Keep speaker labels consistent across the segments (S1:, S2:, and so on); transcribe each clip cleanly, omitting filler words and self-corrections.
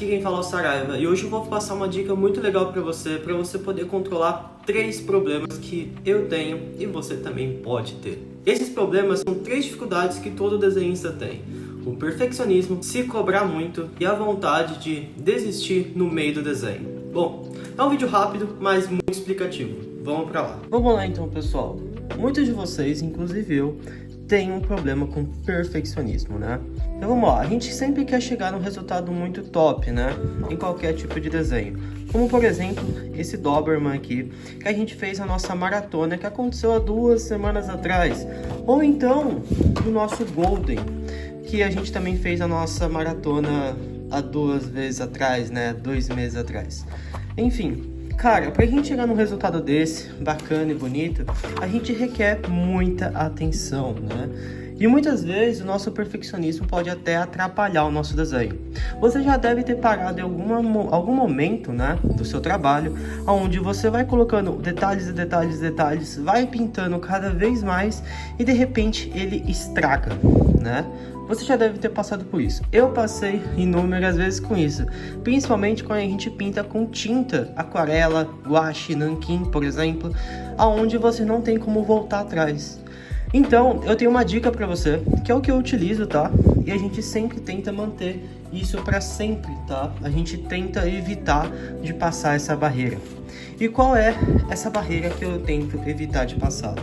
S1: aqui quem fala é o Saraiva e hoje eu vou passar uma dica muito legal para você poder controlar 3 problemas que eu tenho e você também pode ter. Esses problemas são 3 dificuldades que todo desenhista tem: o perfeccionismo, se cobrar muito e a vontade de desistir no meio do desenho. Bom, é um vídeo rápido, mas muito explicativo. Vamos para lá. Vamos lá então, pessoal. Muitos de vocês, inclusive eu, tem um problema com perfeccionismo, né? Então vamos lá, a gente sempre quer chegar num resultado muito top, né? Em qualquer tipo de desenho. Como por exemplo, esse Doberman aqui, que a gente fez a nossa maratona, que aconteceu há 2 semanas atrás. Ou então, o nosso Golden, que a gente também fez a nossa maratona há 2 vezes atrás, né? 2 meses atrás. Enfim. Cara, pra gente chegar num resultado desse, bacana e bonito, a gente requer muita atenção, né? E muitas vezes o nosso perfeccionismo pode até atrapalhar o nosso desenho. Você já deve ter parado em algum momento, né, do seu trabalho, onde você vai colocando detalhes e detalhes e detalhes, vai pintando cada vez mais e de repente ele estraga, né? Você já deve ter passado por isso. Eu passei inúmeras vezes com isso, principalmente quando a gente pinta com tinta, aquarela, guache, nanquim, por exemplo, aonde você não tem como voltar atrás. Então, eu tenho uma dica para você, que é o que eu utilizo, tá? E a gente sempre tenta manter isso para sempre, tá? A gente tenta evitar de passar essa barreira. E qual é essa barreira que eu tento evitar de passar?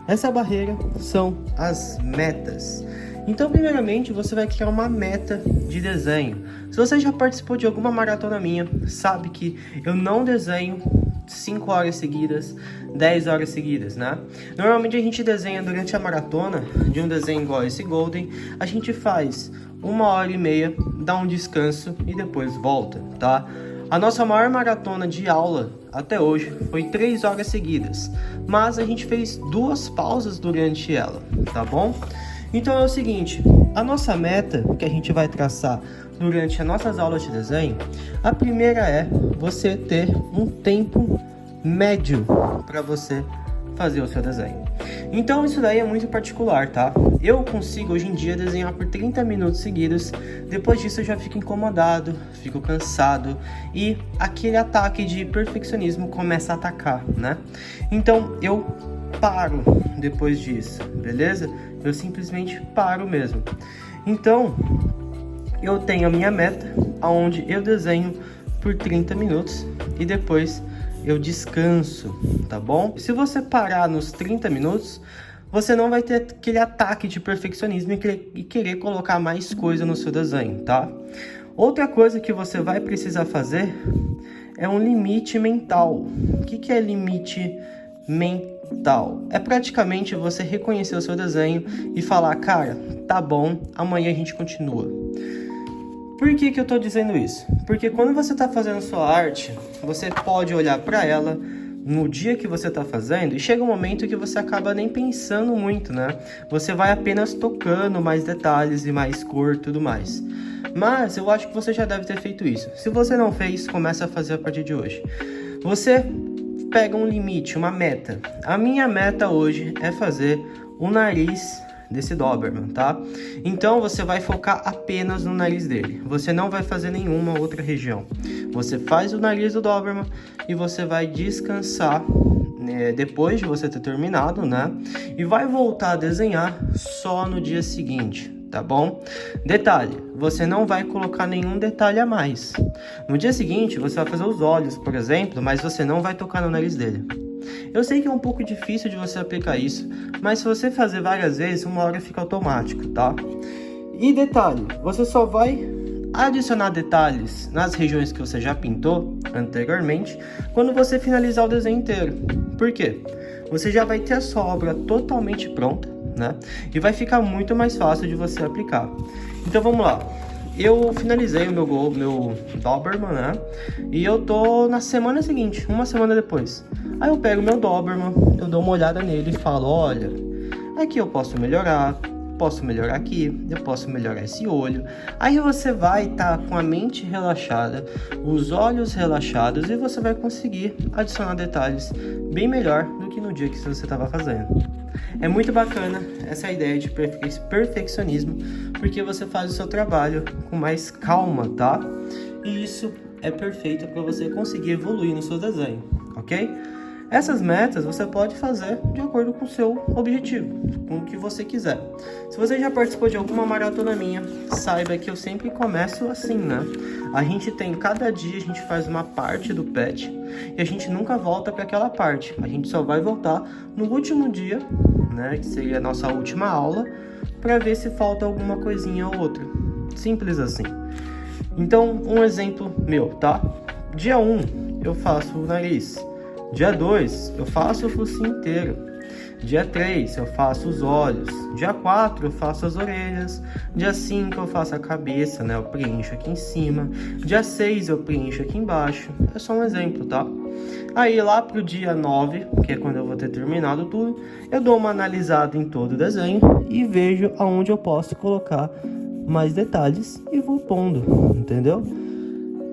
S1: Essa barreira são as metas. Então, primeiramente, você vai criar uma meta de desenho. Se você já participou de alguma maratona minha, sabe que eu não desenho 5 horas seguidas, 10 horas seguidas, né? Normalmente a gente desenha durante a maratona, de um desenho igual esse Golden, a gente faz 1h30, dá um descanso e depois volta, tá? A nossa maior maratona de aula até hoje foi 3 horas seguidas, mas a gente fez 2 pausas durante ela, tá bom? Então é o seguinte, a nossa meta que a gente vai traçar durante as nossas aulas de desenho, a primeira é você ter um tempo médio para você fazer o seu desenho. Então isso daí é muito particular, tá? Eu consigo hoje em dia desenhar por 30 minutos seguidos, depois disso eu já fico incomodado, fico cansado e aquele ataque de perfeccionismo começa a atacar, né? Então eu paro depois disso, beleza? Eu simplesmente paro mesmo. Então eu tenho a minha meta, onde eu desenho por 30 minutos e depois eu descanso, tá bom? Se você parar nos 30 minutos, você não vai ter aquele ataque de perfeccionismo e querer colocar mais coisa no seu desenho, tá? Outra coisa que você vai precisar fazer é um limite mental. O que é limite mental? É praticamente você reconhecer o seu desenho e falar, cara, tá bom, amanhã a gente continua. Por que eu tô dizendo isso? Porque quando você tá fazendo sua arte, você pode olhar para ela no dia que você tá fazendo e chega um momento que você acaba nem pensando muito, né? Você vai apenas tocando mais detalhes e mais cor e tudo mais. Mas eu acho que você já deve ter feito isso. Se você não fez, começa a fazer a partir de hoje. Você pega um limite, uma meta. A minha meta hoje é fazer o nariz desse Doberman, tá? Então você vai focar apenas no nariz dele. Você não vai fazer nenhuma outra região. Você faz o nariz do Doberman e você vai descansar, né, depois de você ter terminado, né? E vai voltar a desenhar só no dia seguinte, tá bom? Detalhe, você não vai colocar nenhum detalhe a mais. No dia seguinte você vai fazer os olhos, por exemplo, mas você não vai tocar no nariz dele. Eu sei que é um pouco difícil de você aplicar isso, mas se você fazer várias vezes, uma hora fica automático, tá? E detalhe, você só vai adicionar detalhes nas regiões que você já pintou anteriormente quando você finalizar o desenho inteiro. Por quê? Você já vai ter a sua obra totalmente pronta, né? E vai ficar muito mais fácil de você aplicar. Então vamos lá. Eu finalizei o meu Doberman, né? E eu tô na semana seguinte, uma semana depois. Aí eu pego o meu Doberman, eu dou uma olhada nele e falo, olha, aqui eu posso melhorar, posso melhorar aqui, eu posso melhorar esse olho. Aí você vai estar com a mente relaxada, os olhos relaxados e você vai conseguir adicionar detalhes bem melhor do que no dia que você estava fazendo. É muito bacana essa ideia de perfeccionismo, porque você faz o seu trabalho com mais calma, tá? E isso é perfeito para você conseguir evoluir no seu desenho, ok? Essas metas você pode fazer de acordo com o seu objetivo, com o que você quiser. Se você já participou de alguma maratona minha, saiba que eu sempre começo assim, né? A gente tem, cada dia a gente faz uma parte do PET e a gente nunca volta para aquela parte. A gente só vai voltar no último dia, né? Que seria a nossa última aula, para ver se falta alguma coisinha ou outra. Simples assim. Então, um exemplo meu, tá? Dia 1, eu faço o nariz. Dia 2, eu faço o focinho inteiro. Dia 3, eu faço os olhos. Dia 4, eu faço as orelhas. Dia 5, eu faço a cabeça, né? Eu preencho aqui em cima. Dia 6, eu preencho aqui embaixo. É só um exemplo, tá? Aí lá pro dia 9, que é quando eu vou ter terminado tudo, eu dou uma analisada em todo o desenho e vejo aonde eu posso colocar mais detalhes e vou pondo, entendeu?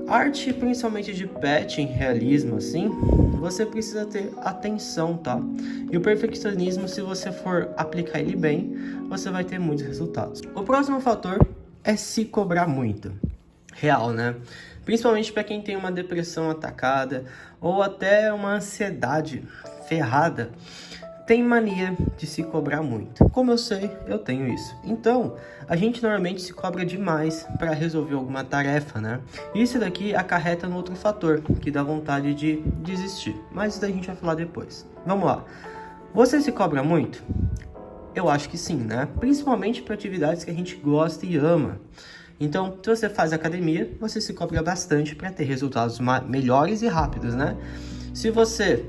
S1: Arte, principalmente de PET, realismo, assim, você precisa ter atenção, tá? E o perfeccionismo, se você for aplicar ele bem, você vai ter muitos resultados. O próximo fator é se cobrar muito. Real, né? Principalmente para quem tem uma depressão atacada ou até uma ansiedade ferrada, tem mania de se cobrar muito. Como eu sei, eu tenho isso. Então, a gente normalmente se cobra demais para resolver alguma tarefa, né? Isso daqui acarreta no outro fator, que dá vontade de desistir. Mas isso daí a gente vai falar depois. Vamos lá. Você se cobra muito? Eu acho que sim, né? Principalmente para atividades que a gente gosta e ama. Então, se você faz academia, você se cobra bastante para ter resultados melhores e rápidos, né? Se você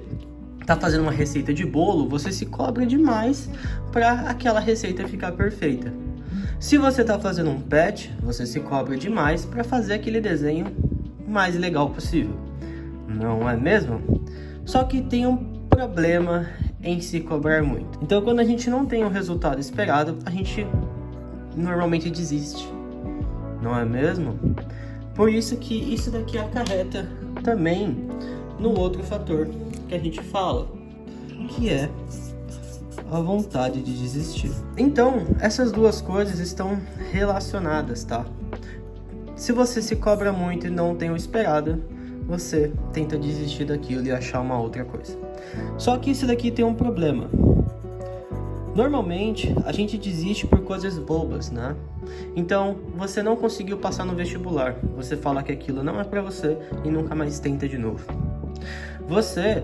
S1: tá fazendo uma receita de bolo, você se cobra demais para aquela receita ficar perfeita. Se você tá fazendo um PET, você se cobra demais para fazer aquele desenho mais legal possível. Não é mesmo? Só que tem um problema em se cobrar muito. Então, quando a gente não tem o resultado esperado, a gente normalmente desiste. Não é mesmo? Por isso que isso daqui acarreta também no outro fator que a gente fala, que é a vontade de desistir. Então, essas duas coisas estão relacionadas, tá? Se você se cobra muito e não tem o esperado, você tenta desistir daquilo e achar uma outra coisa. Só que isso daqui tem um problema. Normalmente, a gente desiste por coisas bobas, né? Então, você não conseguiu passar no vestibular. Você fala que aquilo não é pra você e nunca mais tenta de novo. Você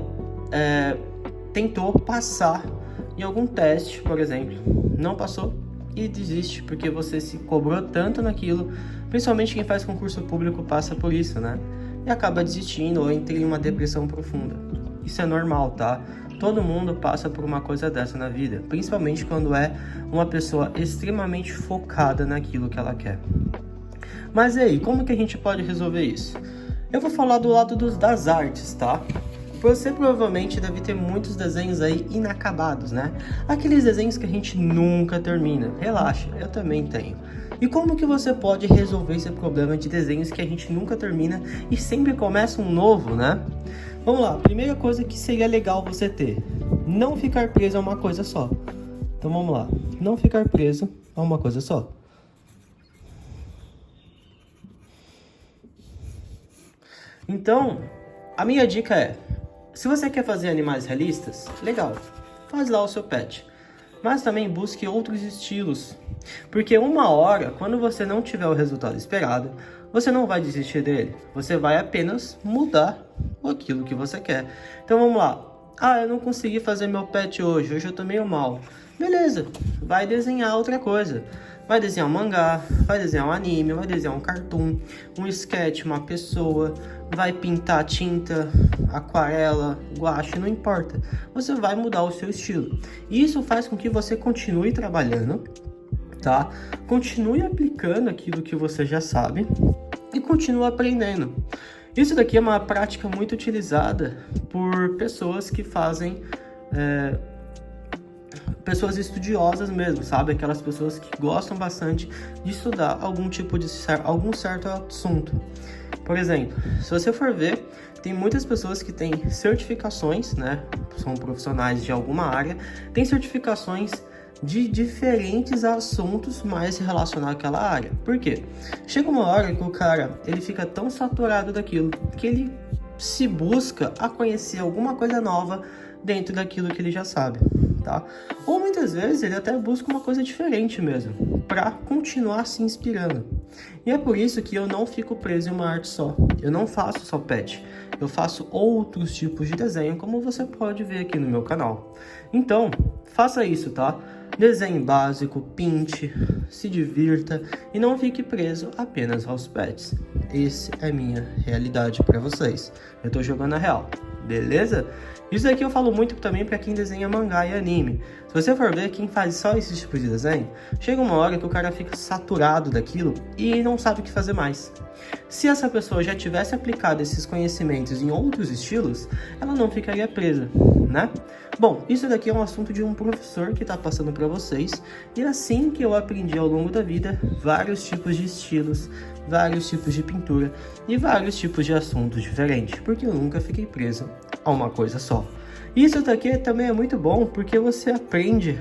S1: tentou passar em algum teste, por exemplo, não passou e desiste porque você se cobrou tanto naquilo. Principalmente quem faz concurso público passa por isso, né? E acaba desistindo ou entra em uma depressão profunda. Isso é normal, tá? Todo mundo passa por uma coisa dessa na vida, principalmente quando é uma pessoa extremamente focada naquilo que ela quer. Mas e aí, como que a gente pode resolver isso? Eu vou falar do lado das artes, tá? Você provavelmente deve ter muitos desenhos aí inacabados, né? Aqueles desenhos que a gente nunca termina. Relaxa, eu também tenho. E como que você pode resolver esse problema de desenhos que a gente nunca termina e sempre começa um novo, né? Vamos lá, primeira coisa que seria legal você ter: não ficar preso a uma coisa só. Então vamos lá, não ficar preso a uma coisa só. Então, a minha dica é: se você quer fazer animais realistas, legal, faz lá o seu PET. Mas também busque outros estilos, porque uma hora, quando você não tiver o resultado esperado, você não vai desistir dele, você vai apenas mudar aquilo que você quer. Então vamos lá. Eu não consegui fazer meu PET hoje eu tô meio mal. Beleza, vai desenhar outra coisa. Vai desenhar um mangá, vai desenhar um anime, vai desenhar um cartoon, um sketch, uma pessoa, vai pintar tinta, aquarela, guache, não importa. Você vai mudar o seu estilo. E isso faz com que você continue trabalhando, tá? Continue aplicando aquilo que você já sabe e continue aprendendo. Isso daqui é uma prática muito utilizada por pessoas que fazem pessoas estudiosas mesmo, sabe? Aquelas pessoas que gostam bastante de estudar algum certo assunto. Por exemplo, se você for ver, tem muitas pessoas que têm certificações, né? São profissionais de alguma área, têm certificações de diferentes assuntos mais relacionados àquela área. Por quê? Chega uma hora que o cara, ele fica tão saturado daquilo que ele se busca a conhecer alguma coisa nova dentro daquilo que ele já sabe, tá? Ou muitas vezes ele até busca uma coisa diferente mesmo, para continuar se inspirando. E é por isso que eu não fico preso em uma arte só. Eu não faço só pet, eu faço outros tipos de desenho, como você pode ver aqui no meu canal. Então, faça isso, tá? Desenhe básico, pinte, se divirta e não fique preso apenas aos pets. Essa é minha realidade para vocês. Eu tô jogando a real, beleza? Isso aqui eu falo muito também para quem desenha mangá e anime. Se você for ver quem faz só esse tipo de desenho, chega uma hora que o cara fica saturado daquilo e não sabe o que fazer mais. Se essa pessoa já tivesse aplicado esses conhecimentos em outros estilos, ela não ficaria presa, né? Bom, isso daqui é um assunto de um professor que está passando para vocês, e assim que eu aprendi ao longo da vida vários tipos de estilos, vários tipos de pintura e vários tipos de assuntos diferentes, porque eu nunca fiquei preso a uma coisa só. Isso daqui também é muito bom porque você aprende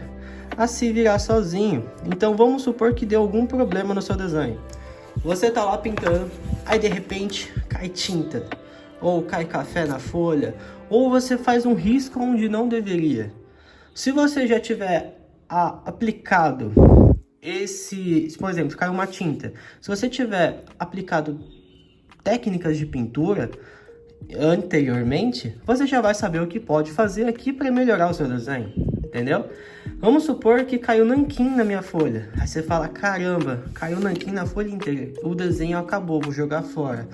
S1: a se virar sozinho. Então vamos supor que deu algum problema no seu desenho. Você tá lá pintando, aí de repente cai tinta, ou cai café na folha, ou você faz um risco onde não deveria. Se você já tiver aplicado por exemplo, caiu uma tinta. Se você tiver aplicado técnicas de pintura anteriormente, você já vai saber o que pode fazer aqui para melhorar o seu desenho, entendeu? Vamos supor que caiu nanquim na minha folha. Aí você fala, caramba, caiu nanquim na folha inteira, o desenho acabou, vou jogar fora.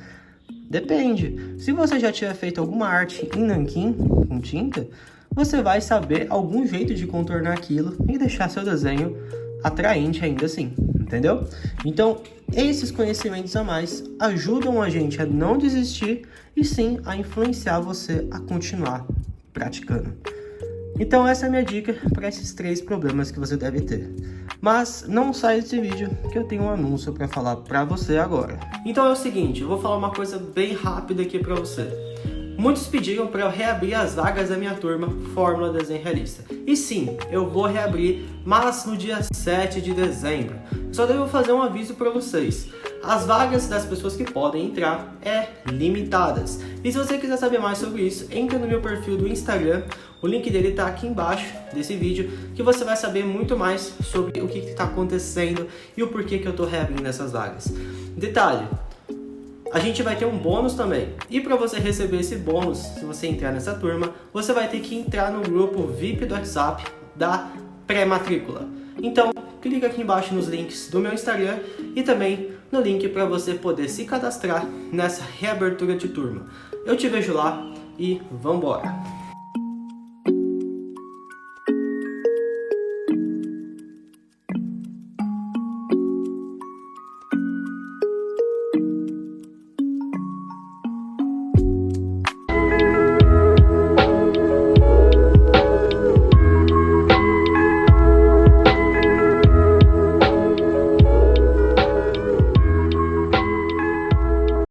S1: Depende. Se você já tiver feito alguma arte em nanquim com tinta, você vai saber algum jeito de contornar aquilo e deixar seu desenho atraente ainda assim, entendeu? Então, esses conhecimentos a mais ajudam a gente a não desistir e sim a influenciar você a continuar praticando. Então essa é a minha dica para esses 3 problemas que você deve ter. Mas não saia desse vídeo que eu tenho um anúncio para falar para você agora. Então é o seguinte, eu vou falar uma coisa bem rápida aqui para você. Muitos pediram para eu reabrir as vagas da minha turma Fórmula Desenho Realista. E sim, eu vou reabrir, mas no dia 7 de dezembro. Só devo fazer um aviso para vocês. As vagas das pessoas que podem entrar é limitadas. E se você quiser saber mais sobre isso, entra no meu perfil do Instagram. O link dele está aqui embaixo desse vídeo, que você vai saber muito mais sobre o que está acontecendo e o porquê que eu estou reabrindo essas vagas. Detalhe, a gente vai ter um bônus também. E para você receber esse bônus, se você entrar nessa turma, você vai ter que entrar no grupo VIP do WhatsApp da pré-matrícula. Então, clica aqui embaixo nos links do meu Instagram e também no link para você poder se cadastrar nessa reabertura de turma. Eu te vejo lá e vambora!